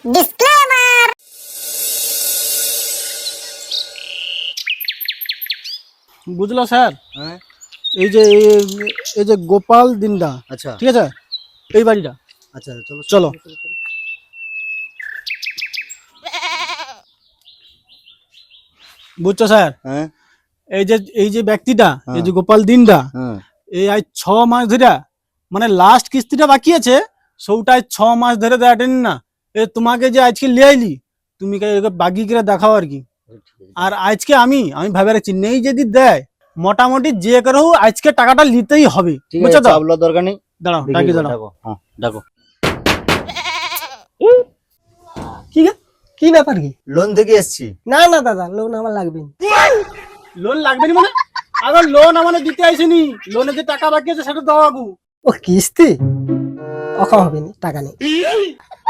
Disclaimer. বুঝলো sir, হ্যাঁ এই যে গোপাল দিন্দা, আচ্ছা ঠিক আছে, এই বাড়িটা। আচ্ছা চলো চলো। বুঝছো স্যার, হ্যাঁ এই যে ব্যক্তিটা, হ্যাঁ। এই যে গোপাল দিন্দা, হ্যাঁ এই আজ 6 মাস ধরে, মানে লাস্ট কিস্তিটা বাকি আছে, সৌটাই 6 মাস ধরে দেয়নি না। এ তোমাকে যে আজকে লিয়ে আইলি, তুমি বাকি করে দেখাও আর কি। আর আজকে আমি ভাবে রাখছি, নেই যদি দেয়, মোটামুটি যে করে হোক আজকে টাকাটা নিতেই হবে, ঠিক আছে, বুঝছো তো? চাপলো দরকার নেই, দাঁড়াও, ডাকি দাঁড়াও। হ্যাঁ ডাকো। কি ব্যাপার কি? লোন থেকে এসছি। না না দাদা, লোন আমার লাগবে না। লোন লাগবে না মানে? আগে লোন আমাদের দিতে আইসিনি, লোনে যে টাকা বাকি আছে সেটা দাও আগু। ও কিস্তি অখন হবে না, টাকা নেই।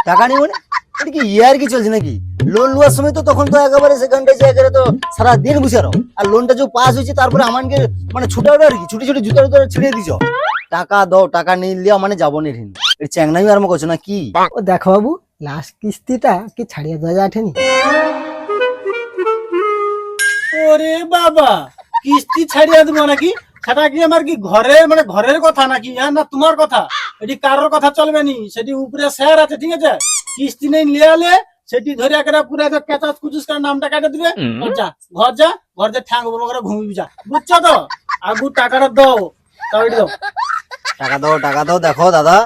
টাকা নেই মানে এটা কি ইয়ার কি চলছে নাকি? লোন নেওয়ার সময় তো তখন তো একেবারে সেখানটায় জায়গায় তো সারা দিন বসে রও, আর লোনটা যে পাস হয়েছে তারপরে আমাকে মানে ছুটে ওঠা আর কি, ছুটি ছুটি জুতা জুতা ছিড়িয়ে দিছ। টাকা দাও, টাকা নিয়ে লিয়া মানে যাবো নি ঋণ। এই চ্যাংনামি আরম্ভ করছো না কি? ও দেখো বাবু, লাস্ট কিস্তিটা কি ছাড়িয়ে দেওয়া যায় আঠেনি? ওরে বাবা, কিস্তি ছাড়িয়ে দেবো নাকি? সেটা কি আমার কি ঘরের মানে ঘরের কথা নাকি? হ্যাঁ, না তোমার কথা? এটি কারোর কথা চলবে নি, সেটি উপরে শেয়ার আছে, ঠিক আছে? কিস্তি নেই লিয়ালে সেটি ধরে একেবারে পুরো কেঁচাস কুচুস করে নামটা কেটে দিবে। যা ঘর যা ঠ্যাং বলো করে ঘুমিয়ে যা, বুঝছো তো? আগু টাকাটা দাও, তাও এটি দাও। টাকা দাও। দেখো দাদা,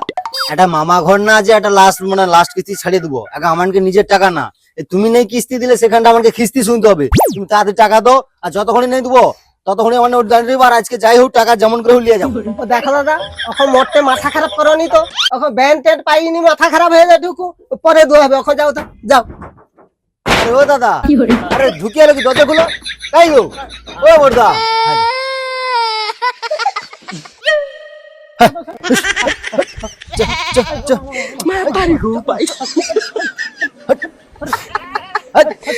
একটা মামা ঘর না যে একটা লাস্ট কিস্তি ছাড়িয়ে দেবো, আগে আমাকে নিজের টাকা না। তুমি নেই কিস্তি দিলে সেখানটা আমাকে কিস্তি শুনতে হবে। তুমি তাড়াতাড়ি টাকা দাও, আর যতক্ষণই নেই দেবো ততক্ষণই মানে ওর দাঁড়িয়ে আর আজকে যাই হোক টাকা যেমন করে লিয়ে যাবো। ও দেখো দাদা, এখন মোটে মাথা খারাপ করনি তো, এখন ব্যান্ড ট্যান্ড পাইনি, মাথা খারাপ হয়ে যায় ঢুকু, পরে দোয়া হবে। এখন যাও তো, যাও। আরে ও দাদা, আরে ঢুকিয়ে কি দরজা খুলো, তাই গো ও বড়দা।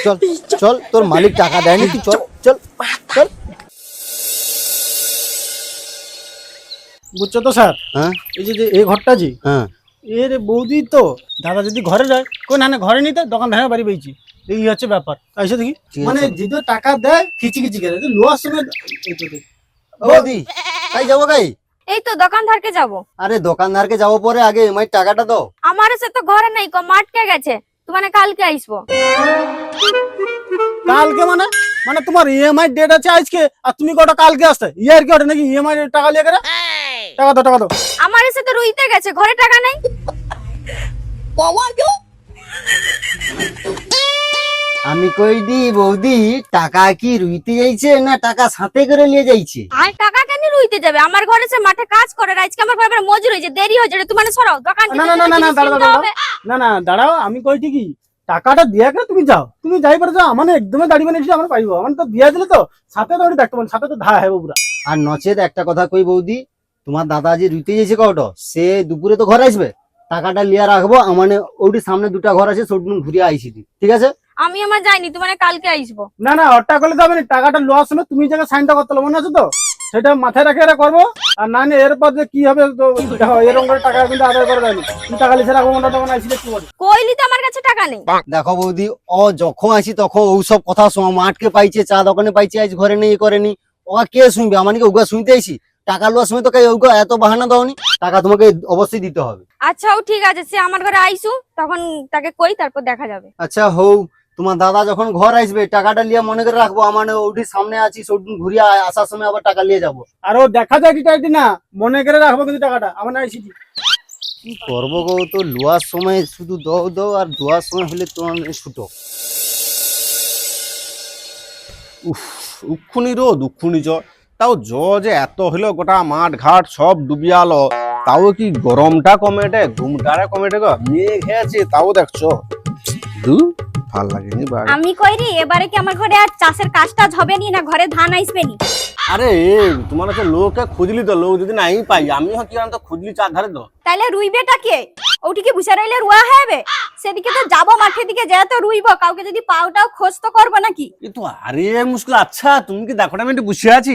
চল চল, তোর মালিক টাকা দেয়নি, তুই চল চল চল। বুঝছো তো স্যার? হ্যাঁ এই যে এই ঘরটা জি, হ্যাঁ এর বৌদি তো দাদা যদি ঘরে যায়, কোন না ঘরে নিতে দোকান ধারে বাড়ি পেয়েছি, এই হচ্ছে ব্যাপার। আইসা দেখি, ঠিক আছে। মানে যদি টাকা দেয় খিচিখিচি করে লোয়ার সময় এই তো দেখ। বৌদি তাই যাবো গাই? এই তো দোকানদারকে যাব। আরে দোকানদারকে যাবো পরে, আগে এমআই টাকাটা দাও। আমার সে তো ঘরে নাই, মাঠকে গেছে, মানে কালকে আসবো। কালকে মানে মানে তোমার ইএমআই ডেট আছে আজকে, আর তুমি কটা কালকে আসতে? ইয়ার কি ওটা নাকি ইএমআই টাকা লিয়ে করে? টাকা দাও। আমার সে তো রুইতে গেছে, ঘরে টাকা নাই। আমি কই দি বৌদি, টাকা কি রুইতে যাইছে না টাকা সাথে করে নিয়ে যাইছে? আর টাকা কেন রুইতে যাবে? আমার ঘরে সে মাঠে কাজ করে, আজকে আমার ঘরে মজুর হয়েছে, দেরি হয়ে যাবে। তুমি মানে সরাও দোকান। না দাঁড়াও, আমি কইছি কি টাকাটা দিয়ে করে তুমি যাও, তুমি যাই পারো যাও, মানে একদমই দাঁড়িয়ে মানে আমার পাইবো, আমার তো দিয়ে দিলে তো সাথে তো দেখতে পাবেন, সাথে তো ধা হবে পুরা। আর নচেত একটা কথা কই বৌদি, তোমার দাদা যে রুইতে যাইছে কটো, সে দুপুরে তো ঘরে আসবে, টাকাটা লিয়া রাখবো। আমার ওটি সামনে দুটা ঘর আছে, সব ঘুরিয়ে আইসি, ঠিক আছে? আমি আমার যাইনি, তুমি মানে কালকে আসবো। না ওটা করলে যাবে না, টাকাটা লস হলে তুমি জায়গায় সাইনটা করতে হবে, মনে আছে তো? সেটা মাথায় রেখে এটা করবো। আর না এরপর যে কি হবে তো দেখো, এরকম করে টাকা কিন্তু আদায় করে দেয়নি, তুমি টাকা লিখে রাখবো, মনে তখন আইসি কি বলি। কইলি তো আমার কাছে টাকা নেই। দেখো বৌদি, ও যখন আসি তখন ওসব কথা শোনা, মাঠকে পাইছে, চা দোকানে পাইছে, আজ ঘরে নেই করেনি, ওরা কে শুনবে? আমাকে ওগা শুনতে আইসি? টাকা লওয়ার সময় তো ওগা এত বাহানা দাওনি, টাকা তোমাকে অবশ্যই দিতে হবে। আচ্ছা ও ঠিক আছে, সে আমার ঘরে আইসু, তখন তাকে কই, তারপর দেখা যাবে। আচ্ছা হৌ, তোমার দাদা যখন ঘর আসবে টাকাটা লিয়ে মনে করে রাখবো, আমার ওটি সামনে আছি, সব ঘুরিয়ে আসার সময় আবার টাকা নিয়ে যাবো। আর ও দেখা যায় কি না, মনে করে রাখবো কিন্তু টাকাটা আমার আইসি। কি করবো গো, তো লোয়ার সময় শুধু দাও আর দোয়ার সময় হলে তোমার ছুটো। উক্ষুনি রোদ উক্ষুনি জ, তাও জ যে এত হলো, গোটা মাঠ ঘাট সব ডুবিয়ালো, তাও কি গরমটা কমেটে, ঘুমটারে কমেটে গো? মেঘ আছে তাও দেখছো, ভাল লাগেনি বাড়ি। আমি কইরি এবারে কি আমার ঘরে আর চাষের কাজটা হবে নি, না ঘরে ধান আসবে নি? আরে তোমার হচ্ছে লোকে খুঁজলি তো, লোক যদি নাই পাই আমি কি তো খুঁজলি চারধারে তো। তাইলে রুইবেটা কে? ওটিকে বুঝে রইলে রুয়া হবে? সেদিকে তো যাবো মাঠের দিকে, যা তো রুইব, কাউকে যদি পাওটাও খোঁজ তো করবো নাকি? কিন্তু আরে মুশকিল। আচ্ছা তুমি কি দেখো না আমি একটু বসে আছি,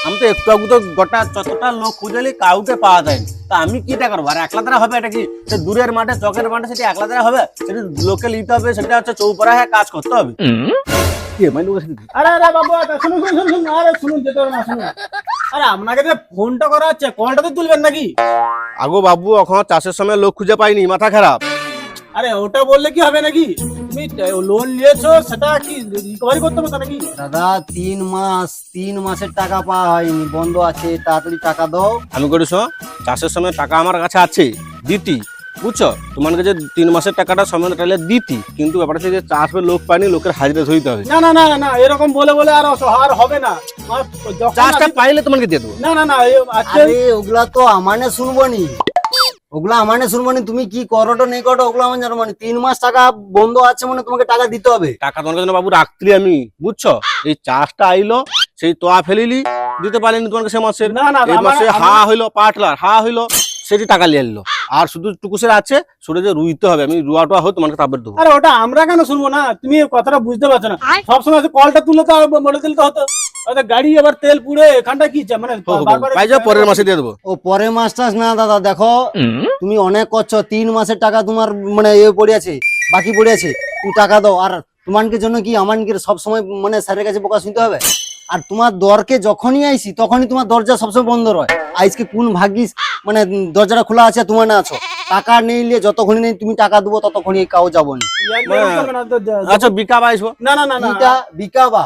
আমি তো একটু আগে তো গোটা যতটা লোক খুঁজলি কাউকে পাওয়া যায়নি, তা আমি কিটা করবো? আর একলা দ্বারা হবে এটা কি? সে দূরের মাঠে চকের মাঠে সেটা একলা দ্বারা হবে? সেটা লোকে নিতে হবে, সেটা হচ্ছে চৌপাড়া হ্যাঁ কাজ করতে হবে। আরে আরে বাবু, শুনুন শুনুন শুনুন শুনুন, আরে শুনুন, যেতে হবে না, শুনুন। আরে আপনাকে যে ফোনটা করা হচ্ছে, কলটা তো তুলবেন নাকি? আগো বাবু এখন চাষের সময় লোক খুঁজে পাইনি, মাথা খারাপ। আরে ওটা বললে কি হবে নাকি? তুমি লোন নিয়েছো, সেটা কি রিকভারি করতে হবে নাকি? দাদা 3 মাসের টাকা পাওয়া হয়নি, বন্ধ আছে, তাড়াতাড়ি টাকা দাও। আমি করিস চাষের সময় টাকা আমার কাছে আছে দিতি, বুঝছো? তোমাকে যে 3 মাসের টাকাটা সময় টাইলে দিতি, কিন্তু ব্যাপারটা হচ্ছে যে চাষের লোক পাইনি, লোকের হাজিরা ধরতে হবে। না না না না, এরকম বলে বলে আর আর হবে না। যখন চাষটা পাইলে তোমাকে দিয়ে দেবো। না না না, আজকে আরে ওগুলা তো আমানে শুনবো নি, ওগুলা আমানে শুনবো নি। তুমি কি করোটো নেই করো ওগুলো আমার জানো মানে 3 মাস টাকা বন্ধ আছে মানে তোমাকে টাকা দিতে হবে। টাকা তোমার জন্য বাবু রাখলি আমি, বুঝছো? এই চাষটা আইলো, সেই তোয়া ফেলিলি, দিতে পারিনি তোমাকে সে মাসের। না না, এই মাসে হা হইলো পাটলার, হা হইলো, সেটি টাকা নিয়ে এলো। আর শুধু টুকুসের আছে, সেটা যে রুইতে হবে, আমি রুয়াটা হোক তোমাকে তারপর দেবো। আরে ওটা আমরা কেন শুনবো না? তুমি কথাটা বুঝতে পারছো না। সবসময় কলটা তুলে তো বলে দিলে তো হতো। ওদের গাড়ি এবার তেল পুড়ে এখানটা কি মানে বারবার পাই যাও, পরের মাসে দিয়ে দেবো। ও পরে মাস টাস না দাদা, দেখো তুমি অনেক করছো, 3 মাসের টাকা তোমার মানে পড়ে আছে, বাকি পড়ে আছে, তুমি টাকা দাও। আর তোমাকে জন্য কি আমানকে সব সময় মানে স্যারের কাছে বোকা শুনতে হবে? আর তোমার দরকে যখনই আইসি তখনই তোমার দরজা সবসময় বন্ধ রয়। আজকে কোন ভাগ্যিস মানে দরজাটা খোলা আছে, তোমার না আছো। টাকা নিলে যতক্ষণই নেই তুমি টাকা দেবো ততক্ষণই কাউ যাবো না। আচ্ছা বিকাব আইসবো। না না না না, এটা বিকাবা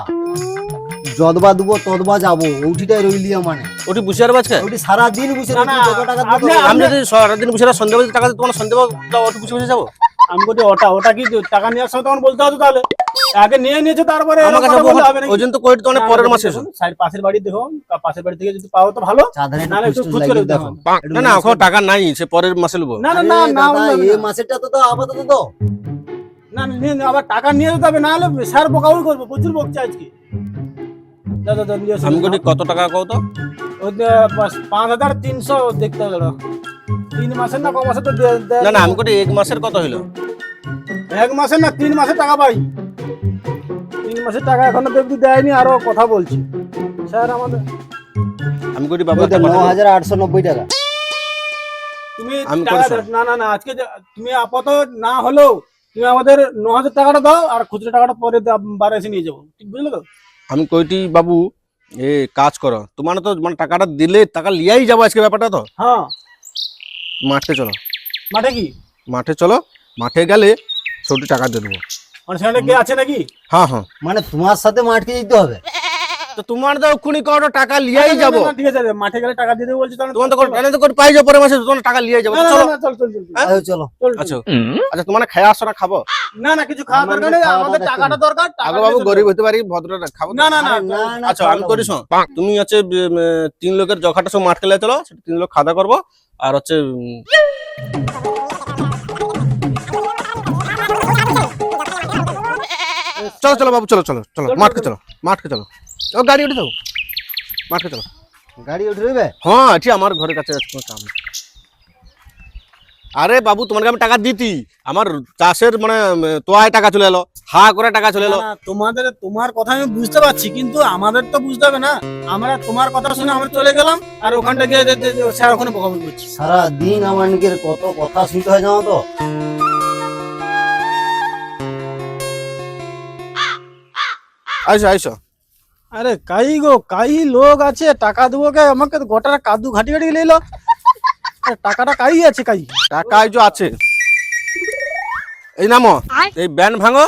যদবা দেবো তদবা যাবো, ওইটাই রইলি মানে। ওটি বুঝিয়ার বাজকে ওইটি সারাদিন বুঝে না, না, যত টাকা আপনি- দেবো আমি যদি সারাদিন বুঝে সন্ধ্যেবেলা টাকা দিই, তোমার সন্ধ্যেবেলা ওটি বুঝে বুঝে যাবো। আমি বলছি ওটা কি টাকা নেওয়ার সময় তখন বলতে হতো? তাহলে আগে নিয়ে নিয়েছে, তারপরে আমার কাছে এরকম বললে হবে নাকি? ওই জন্য তো কই তোমার পরের মাসে এসো। সাইড পাশের বাড়ি দেখো, পাশের বাড়ি থেকে যদি পাও তো ভালো, চাঁদানে নাহলে একটু একটু খুঁজ লাগিয়ে করে দেখো। দেখো। না না এখন টাকা নাই, সে পরের মাসে নেবো। না না না আরে না, দাদা, বললে এই না। মাসেরটা তো দাও আপাতত দাও। না আবার টাকা নিয়ে যেতে হবে, নাহলে স্যার বকাবকি করবো, প্রচুর বকছে আজকে। দাদা দাদা নিয়ে এসো। আমি কোটি কত টাকা কও তো? ওই 5300 দেখতে হবে দাদা। 3 মাসের না ক মাসের তো না না আমি কোটি 1 মাসের কত হইলো? 1 মাসের না 3 মাসের টাকা পাই। 3 মাসের টাকা এখনো দেখবি দেয়নি, আরো কথা বলছি স্যার আমাদের। আমি কোটি বাবা ওইটা 9890 টাকা। তুমি আমি টাকা করেছি। দাও। না না না, আজকে তুমি আপাতত না হলেও তুমি আমাদের 9000 টাকাটা দাও, আর খুচরো টাকাটা পরে বারে এসে নিয়ে যাবো, ঠিক বুঝলে তো? আমি কইটি বাবু এ কাজ করো, তোমার তো মানে টাকাটা দিলে টাকা লিয়াই যাবো আজকে, ব্যাপারটা তো। হ্যাঁ, মাঠে চলো, মাঠে কি মাঠে চলো, মাঠে গেলে ছোটি টাকা দিয়ে দেবো। মানে সেখানে কে আছে নাকি? হ্যাঁ হ্যাঁ, মানে তোমার সাথে মাঠকে যেতে হবে? তো তোমার তো এক্ষুনি কত টাকা লিয়াই না, না, যাবো। না, ঠিক আছে, মাঠে গেলে টাকা দিয়ে দেবো বলছি, তাহলে তোমার তো এনে তো করে পাই যাবো পরের মাসে, তোমার টাকা লিয়াই যাবো। না, তো না, চলো। না, চল চল চল চল। আয়ো চলো। চল, চল। আচ্ছা আচ্ছা, তোমার খেয়ে আসো না, খাবো? না না, কিছু খাওয়া দরকার নেই, আমাদের টাকাটা দরকার। টাকা আগে বাবু নিয়ে চলে গরিব যাবো। হতে পারি, ভদ্র খাবো তো। না না না, আরে না না, আচ্ছা আমি করিস, তুমি হচ্ছে 3 লোকের জখাটা সব মাঠ খেলে চলো, 3 লোক খাওয়া দাওয়া করবো। আর হচ্ছে চলো চলো বাবু, চলো চলো চলো, মাঠকে চলো, মাঠকে চলো। ও গাড়ি উঠে যাও, মাঠকে চলো। গাড়ি উঠে রইবে? হ্যাঁ ঠিক, আমার ঘরের কাছে আছে, কোনো কাম নেই। আরে বাবু তোমাকে আমি টাকা দিতি, আমার চাষের মানে তোয়ায় টাকা চলে এলো, হা করে টাকা চলে এলো। না, তোমার কথা আমি বুঝতে পারছি, কিন্তু আমাদের তো বুঝতে হবে না। আমরা তোমার কথা শুনে আমরা চলে গেলাম, আর ওখানটা গিয়ে স্যার ওখানে বকাবকি করছি। সারা দিন আমানকে কত কথা শুনতে হয় জানো তো। আইসো আইসো। আরে কাই লোক আছে, টাকা দেবো কে? আমাকে তো গোটা কাদু ঘাটি ঘাটি নিলো, টাকাটা কাই আছে কাই। টাকা আইজো আছে, এই নামো, এই ব্যান ভাঙো,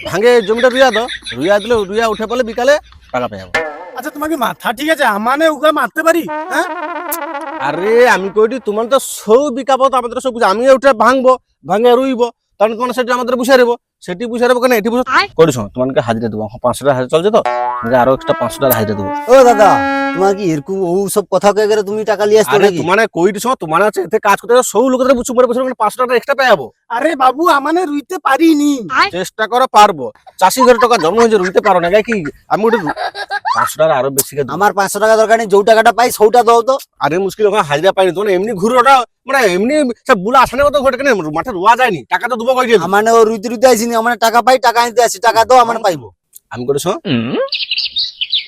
ভাঙে এই জমিটা রুইয়া দাও, রুইয়া দিলে রুইয়া উঠে পড়লে বিকালে টাকা পেয়ে যাবো। আচ্ছা তোমাকে মাথা ঠিক আছে, আমানে ওকে মারতে পারি? হ্যাঁ, আরে আমি কইটি তোমার তো সব বিকাবো, তো আমাদের সব বুঝে, আমি উঠে ভাঙবো, ভাঙে রুইবো, তাহলে তোমার সেটি আমাদের বুঝে দেবো, সেটি বুঝে দেবো কেন, এটি বুঝে করিস, তোমাকে হাজিরা দেবো। 500 টাকা হাজিরা চলছে তো, তোমাকে আরো এক্সট্রা 500 টাকা হাজিরা দেবো। ও দাদা তোমার কি এরকম ও সব কথা কয়ে গেলে তুমি টাকা নিয়ে আসতে আরে নাকি? তোমার কইটিছ তোমার আছে এতে কাজ করতে সব লোকের বুঝু মরে বসে 500 টাকা এক্সট্রা পেয়ে যাবো। আরে বাবু আমানে রুইতে পারিনি। চেষ্টা করো পারবো, চাষি ঘরে টাকা জন্ম হয়েছে রুইতে পারো না কি আমি ওটা 500 টাকা আরো বেশি কে দেবো। আমার 500 টাকা দরকার নেই, যেই টাকাটা পাই সৌটা দাও তো। আরে মুশকিল ওখানে হাজিরা পাইনি তোমার এমনি ঘুরে ওটা মানে এমনি সব বুলা আসানে কত ঘটে কেন মাঠে রোয়া যায়নি, টাকা তো দেবো কই দিয়ে আমার ও রুইতে রুইতে আইছিনি, আমার টাকা পাই টাকা আনতে আসি, টাকা দাও আমার পাইবো। আমি করেছ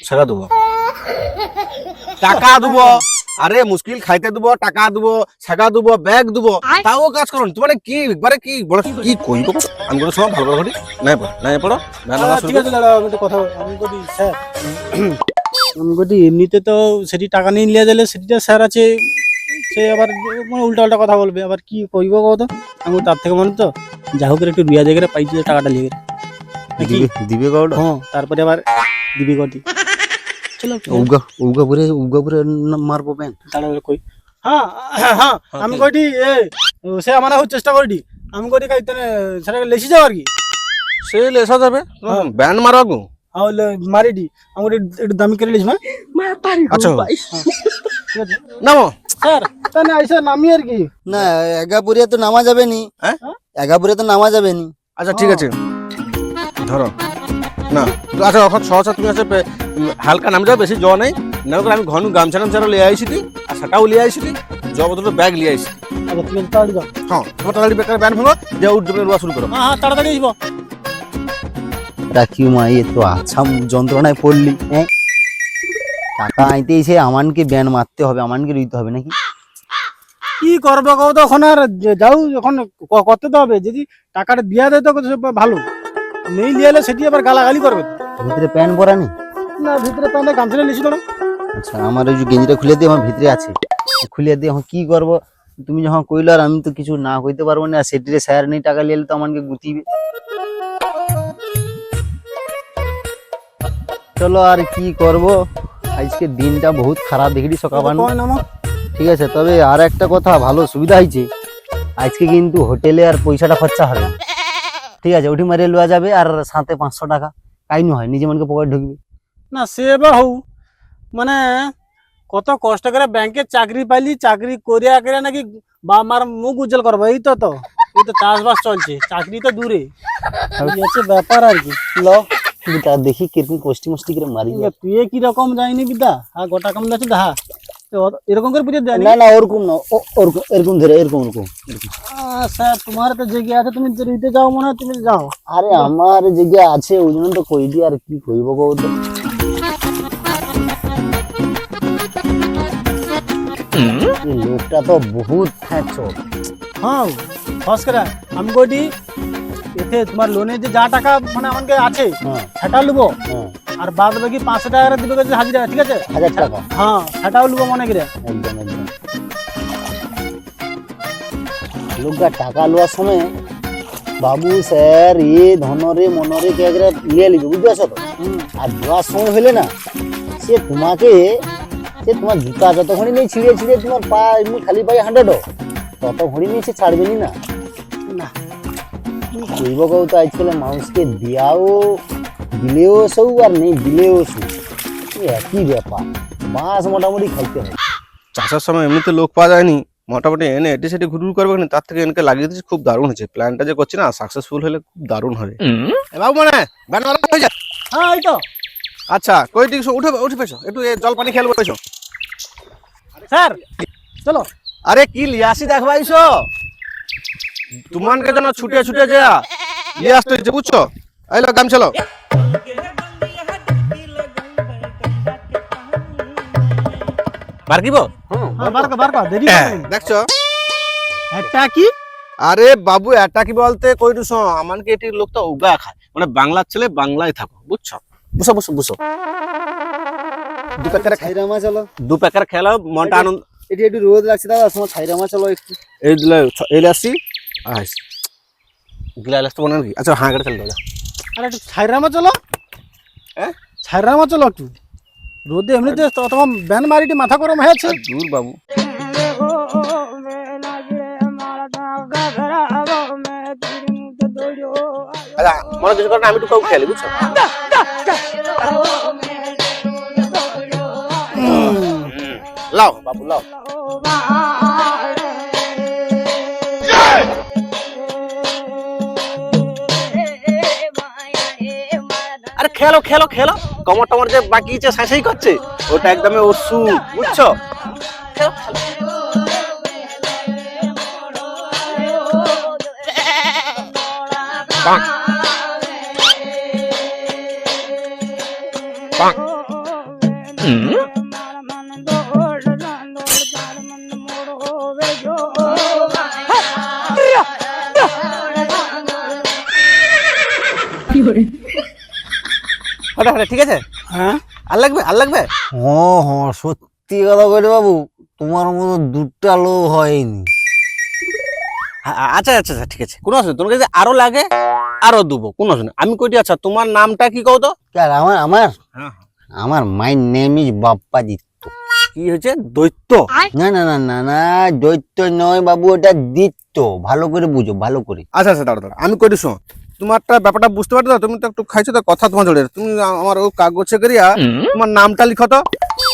সেটা দেবো, টাকা দেবো। আরে মুশকিল খাইতে দেবো, টাকা দেবো, ছেঁকা দেবো, ব্যাগ দেবো, তাও কাজ করো তোমার কি একবারে কি বড় কি কইব। আমি করে শোনো ভালো করে নাই পড়ো নাই পড়ো ঠিক আছে দাদা আমি তো কথা আমি করি স্যার আমি করি এমনিতে তো সেটি টাকা নিয়ে নিয়ে গেলে সেটিটা স্যার আছে, সে আবার মানে উল্টা উল্টা কথা বলবে, আবার কি কইব কত। আমি তার থেকে মনে তো যা হোক একটু বিয়া জায়গায় পাইছি টাকাটা লিখে নাকি দিবে কাউটা? হ্যাঁ তারপরে আবার দিবি কটি চলো উগা পুরে মারবো পেন। তাহলে কই হ্যাঁ হ্যাঁ হ্যাঁ আমি কইটি সে আমার চেষ্টা করি আমি করি সেটা লেসি যাও আর কি সে লেসা যাবে ব্যান্ড মারো আগু তাহলে মারিডি আমি একটু দামি করে লিস আচ্ছা ঠিক আছে নামো স্যার তাহলে আইসা নামি আর কি না এগাপুরিয়া তো নামা যাবে নি, হ্যাঁ এগাপুরিয়া তো নামা যাবে নি। আচ্ছা ঠিক আছে ধরো না আচ্ছা এখন সহসা তুমি আছে হালকা নাম যাও, বেশি জ নেই না করে আমি ঘন গামছা নামছা লিয়ে আইসিটি আর সেটাও লিয়ে আইসিটি জ বদলে ব্যাগ লিয়ে আইসি। আচ্ছা ঠিক আছে তাড়াতাড়ি যাও হ্যাঁ তোমার তাড়াতাড়ি বেকার ব্যান্ড ভাঙো যে উঠবে রোয়া শুরু করো। হ্যাঁ হ্যাঁ তাড়াতাড়ি আসবো। রাখিও মা এ তো আচ্ছা যন্ত্রণায় পড়লি। হ্যাঁ টাকা আইতে এসে আমানকে ব্যান মারতে হবে, আমানকে রুইতে হবে নাকি? কি করবো কও তো এখন আর যাও এখন করতে তো হবে, যদি টাকাটা দিয়া দেয় তো ভালো, নেই লিয়ে এলে সেটি আবার গালাগালি করবে। ভিতরে প্যান পরা নেই? না ভিতরে প্যান্টে গামছাটা লিখি তোরা। আচ্ছা আমার ওই যে গেঞ্জিটা খুলে দিয়ে আমার ভিতরে আছে, খুলে দিয়ে এখন কি করবো তুমি যখন কইলো আর আমি তো কিছু না কইতে পারবো না, সেটিরে স্যার নেই টাকা লিয়ে এলে তো আমাকে গুতিবে। চলো আর কি করব, আজকে দিনটা বহুত খারাপ দেখি সকাল। কয় নামো ঠিক আছে তবে আর একটা কথা ভালো সুবিধা হয়েছে, আজকে কিন্তু হোটেলে আর পয়সাটা খরচা হবে না। ঠিক আছে উঠি মারিয়ে লওয়া যাবে আর সাথে 500 টাকা কাইনু হয়, নিজে মনকে পকেট ঢুকবে। না সে বা হউ মানে কত কষ্ট করে ব্যাংকে চাকরি পাইলি, চাকরি করিয়া করে নাকি বাবা মার মুখ উজ্জ্বল করবো, এই তো এই তো চাষবাস চলছে, চাকরি তো দূরে, এই হচ্ছে ব্যাপার আর কি। ল বিটা দেখি কিরকম কষ্টি মষ্টি করে মারি। তুই কিরকম যায়নি বিদ্যা হ্যাঁ গোটা কম যাচ্ছে হা এরকম করে বুঝে দেয়নি। না না ওরকম না, ওরকম এরকম ধরে এরকম এরকম। স্যার তোমার তো জায়গা আছে, তুমি দিতে যাও মনে হয়, তুমি যাও। আরে আমার জায়গা আছে ওই জন্য তো কই দি, আর কি কইব গো। এই লোকটা তো বহুত ফ্যাচো। হ্যাঁ খস করে আমি কইটি এতে তোমার লোনে যে যা টাকা মানে আমাকে আছে হ্যাঁ সেটা লুবো, হ্যাঁ আর বাদ বাকি 500 টাকা দিবে কাছে হাজিরা, ঠিক আছে 1000 টাকা হ্যাঁ সেটাও লুবো মনে করে। একদম একদম। লোকটা টাকা লওয়ার সময় বাবু স্যার এ ধনরে মনরে কে করে লিয়ে লিবে বুঝতে পারছো তো। আর দেওয়ার সময় হলে না সে তোমাকে সে তোমার জুতা যতক্ষণই নেই ছিঁড়ে ছিঁড়ে তোমার পা এমনি খালি পায়ে হাঁটাটো ততক্ষণই নেই সে ছাড়বেনি না। না কি কইব কও তো আজকাল মানুষকে দিয়াও দিলেও সৌ আর নেই দিলেও সৌ, একই ব্যাপার, মাছ মোটামুটি খাইতে হয়। চাষের সময় এমনিতে লোক পাওয়া যায়নি, মোটামুটি এনে এটি সেটি ঘুরঘুর করবে না, তার থেকে এনকে লাগিয়ে দিচ্ছি, খুব দারুণ হয়েছে প্ল্যানটা যে করছি না, সাকসেসফুল হলে খুব দারুণ হবে। বাবু মানে ব্যান্ড মারা হয়ে যায়। হ্যাঁ এই তো আচ্ছা কই ঠিক উঠে পেছো একটু জল পানি খেয়াল করেছো। স্যার চলো। আরে কি লিয়াসি দেখবাইছো তোমাকে যেন ছুটে ছুটে যা লিয়ে আসতে হচ্ছে বুঝছো। আইলো গাম চলো। বারকিব হ্যাঁ বারকা দেরি দেখছো একটা কি। আরে বাবু এটা কি বলতে কইটু শো আমানকে এটি লোকটা উগা খায়, মানে বাংলার ছেলে বাংলায় থাকো বুঝছো। বুঝো বুঝো বুঝো দু প্যাকেট ছাইরামা চলো, দু প্যাকেট খেলাও মনটা আনন্দ। এটি একটু রোদ লাগছে দাদা, তোমার ছাইরামা চলো একটু। এই দিলে এই আসছি আইস গ্লাস তো মনে নাকি। আচ্ছা হ্যাঁ করে চল দাদা। আরে একটু ছাইরামা চলো, হ্যাঁ ছাইরামা চলো একটু, রোদে এমনিতে তোমার ব্যান মারিটি মাথা গরম হয়েছে। দূর বাবু আচ্ছা মনে কিছু করে আমি একটু কাউ খেয়ালি বুঝছো। লাও বাবু লাও। আরে খেলো খেলো খেলো, কমর টমর যে বাকি আছে সাঁসাই করছে, ওটা একদমই ওষুধ, বুঝছো? খেলো, খেলো। বাহ। বাহ। হটা হটা ঠিক আছে। হ্যাঁ আর লাগবে আর লাগবে? সত্যি কথা বলে বাবু, তোমার মতো দুটা লোক হয়নি। আচ্ছা আচ্ছা আচ্ছা ঠিক আছে, কোনো অসুবিধা, তোমার কাছে আরো লাগে আরো দেবো, কোনো অসুবিধা। আমি কইটি, আচ্ছা তোমার নামটা কি কও তো? আমার আমার হ্যাঁ আমার মাই নেম ইজ বাপ্পা দিত্য। কি হয়েছে? দৈত্য? না না না না না, দৈত্য নয় বাবু, ওটা দিত্য। ভালো করে বুঝো, ভালো করে। আচ্ছা আচ্ছা দাঁড়া দাঁড়া, আমি কইটি শোন, তোমারটা ব্যাপারটা বুঝতে পারছো? তুমি তো একটু খাইছো তো, কথা তোমার জড়িয়ে, তুমি আমার ও কাগজে করিয়া তোমার নামটা লিখো তো,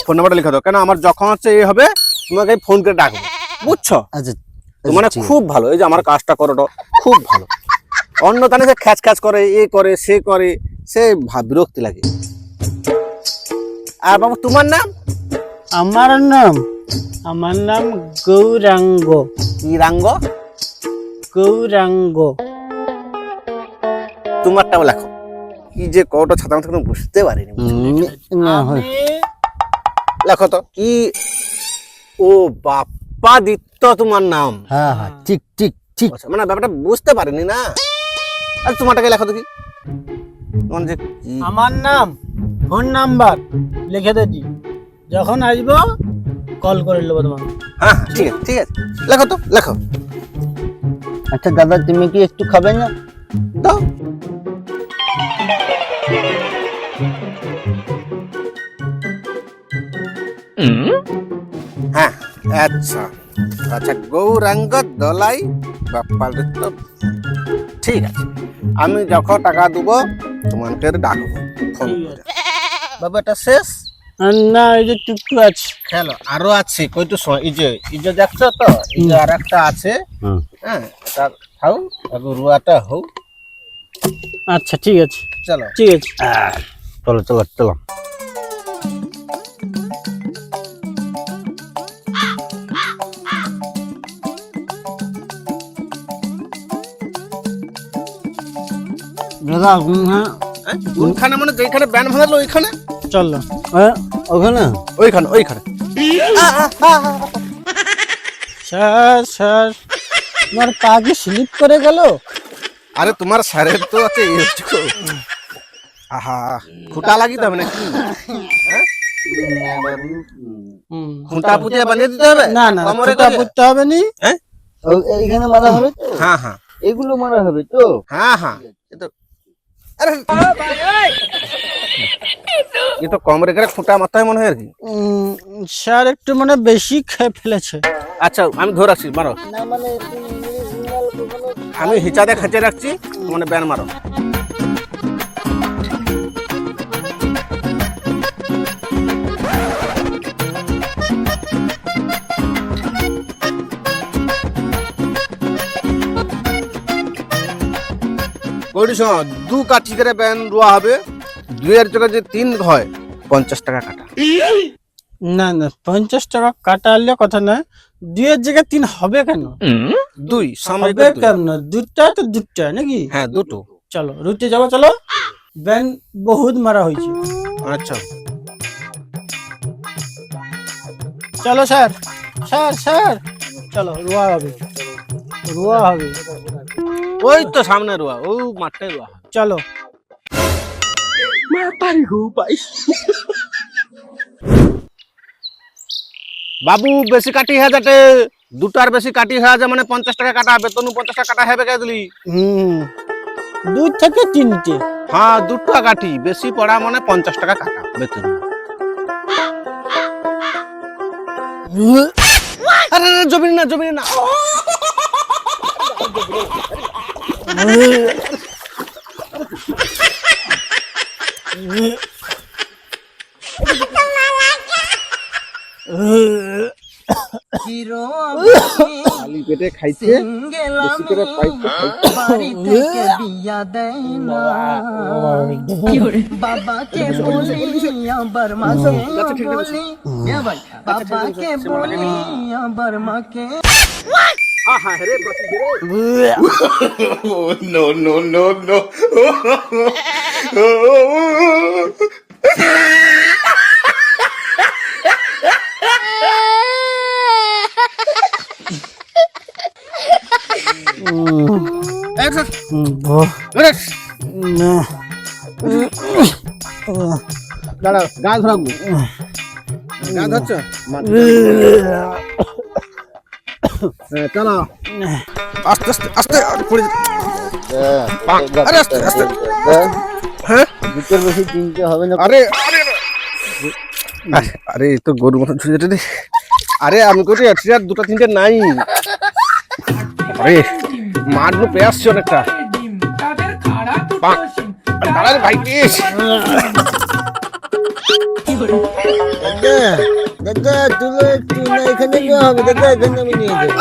ফোন নাম্বারটা লিখো তো, কেন আমার যখন হচ্ছে এই হবে তোমাকে ফোন করে ডাকবো, বুঝছো? আচ্ছা তো মানে খুব ভালো, এই যে আমার কাজটা করো তো খুব ভালো। অন্য কানে সে খ্যাচ খ্যাচ করে, এ করে সে করে, সে বিরক্তি লাগে। আর বাবু তোমার নাম? আমার নাম গৌরাঙ্গ। কি রাঙ্গ? গৌরাঙ্গ। তোমারটাও লেখো। কি যে কটা ছাতা মাথা কোনো বুঝতে পারিনি। না হয় লেখো তো কি? ও বাপ্পা দিত্য তোমার নাম? হ্যাঁ হ্যাঁ, ঠিক ঠিক ঠিক। আচ্ছা, মানে ব্যাপারটা বুঝতে পারিনি না। আর তোমারটাকে লেখো তো কি? তোমার যে কি? আমার নাম, ফোন নাম্বার লিখে দিচ্ছি, যখন আসবো কল করে নেবো তোমার। হ্যাঁ হ্যাঁ, ঠিক আছে ঠিক আছে, লেখো তো লেখো। আচ্ছা দাদা, তুমি কি একটু খাবে না? দাও। হ্যাঁ আচ্ছা আচ্ছা, গৌরাঙ্গ দলাই বাপ্পা দত্ত, ঠিক আছে। আমি যখন টাকা দেবো তোমাকে ডাকবো ফোন করে। ব্যাপারটা শেষ? না, এই যে টুকটু আছে। খেলো, আরো আছে কইতো, এই যে দেখছো তো, এই যে আর একটা আছে। হ্যাঁ, এটা খাও, আগে রুয়াটা হোক। আচ্ছা ঠিক আছে, চলো ঠিক আছে। চলো চলো চলো। দাদা কোনখানে? মানে যেখানে ব্যান ভাঙালো ওইখানে? চলো। ওখানে ওইখানে ওইখানে। স্যার স্যার, তোমার পা কি স্লিপ করে গেল? আরে তোমার স্যারের তো আছে আহা, খুঁটা লাগিতে হবে নাকি? খুঁটা পুঁতে বানিয়ে দিতে হবে? না না, কোমরে খুঁটা করে? পুঁততে হবে নি। হ্যাঁ এইখানে মারা হবে তো? হ্যাঁ হ্যাঁ এগুলো মারা হবে তো? হ্যাঁ হ্যাঁ, আরে এ তো কোমরে করে খুঁটা মাথায় মনে হয় আর কি। স্যার একটু মানে বেশি খেয়ে ফেলেছে। আচ্ছা আমি ধরে রাখছি, মারো। না মানে আমি হিচাতে খাঁচে রাখছি, মানে ব্যান মারো। দু কাঠি করে ব্যান রোয়া হবে, 2-এর জায়গায় যে 3 হয় 50 টাকা কাটা। না না, 50 টাকা কাটা আনলে কথা না, 2-এর জায়গায় 3 হবে কেন? 2 সামনে হবে কেন? দুটা তো দুটা নাকি? হ্যাঁ দুটো। চলো রুটে যাবো, চলো। ব্যান বহুত মারা হয়েছে। আচ্ছা চলো স্যার, স্যার স্যার, চলো রোয়া হবে, রোয়া হবে। ওই তো সামনে রোয়া, ও মাঠে রোয়া। চলো। বাবু বেশি কাটি হয়ে যাতে, দুটার বেশি কাটি হয়ে যায় মানে 50 টাকা কাটা হবে। তনু 50 টাকা কাটা হবে কে দিলি? 2 থেকে 3টে। হ্যাঁ দুটা কাঠি বেশি পড়া মানে 50 টাকা কাটা বেতন। আরে জমিন না, জমিন না। পেটে খাইছে বেশি করে পাইছে বাড়ি থেকে বিয়া দেয় না বাবাকে বলি আবার মাকে বলি বাবাকে বলি আবার মাকে no, no, no, no. দাঁড়া গা ধরাবো গা ধরছ চলো আস্তে আস্তে আস্তে পড়ে আরে আস্তে আস্তে হ্যাঁ দুটোর বেশি তিনটে হবে না। আরে আরে আরে এই তো গরুর মতন ছুটে যেতে আরে আমি কোটি আর দুটো তিনটে নাই আরে মার নো পেয়ে আসছে অনেকটা দাঁড়ারে ভাই বেশ দাদা তুলো একটু না এখানে নেওয়া হবে দাদা, এখানে আমি নিয়ে যাবো,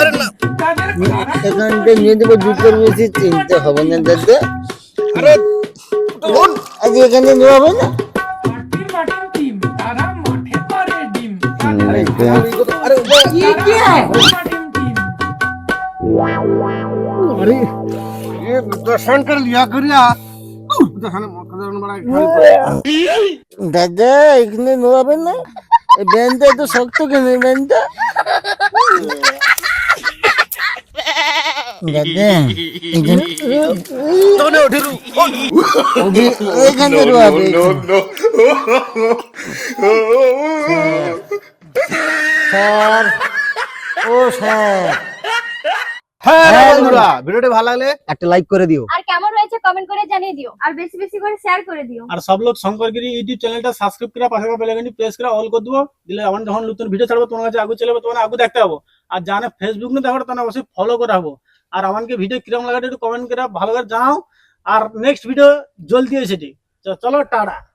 এখানটা নিয়ে দেবো, দুটোর বেশি চিনতে হবে না দাদা। আরে আজ এখানে নেওয়া হবে না। अरे ये दर्शन कर लिया करिया দাদা এখানে নেওয়া হবে না, এই ব্যান্ডটা এত শক্ত কেন এই ব্যান্ডটা? দাদা এখানে নেওয়া হবে। No, no. স্যার ও স্যার, হ্যাঁ বন্ধুরা ভিডিওটি ভালো লাগলে একটা লাইক করে দিও। আর কেমন হয়েছে কমেন্ট করে জানিয়ে দিও, আর বেশি বেশি করে শেয়ার করে দিও। আর সব লোক শঙ্করগিরি ইউটিউব চ্যানেলটা সাবস্ক্রাইব করে পাশে বেল আইকনটি প্রেস করে অল করে দিও, দিলে আমার যখন নতুন ভিডিও ছাড়বো তোমার কাছে আগে চলে যাবে, তোমার আগে দেখতে পাবো। আর জানে ফেসবুক নিয়ে দেখো তাহলে অবশ্যই ফলো করে রাখবো। আর আমাকে ভিডিও কিরকম লাগাটা একটু কমেন্ট করে ভালো করে জানাও। আর নেক্সট ভিডিও জলদি আছে, ঠিক চলো টাটা।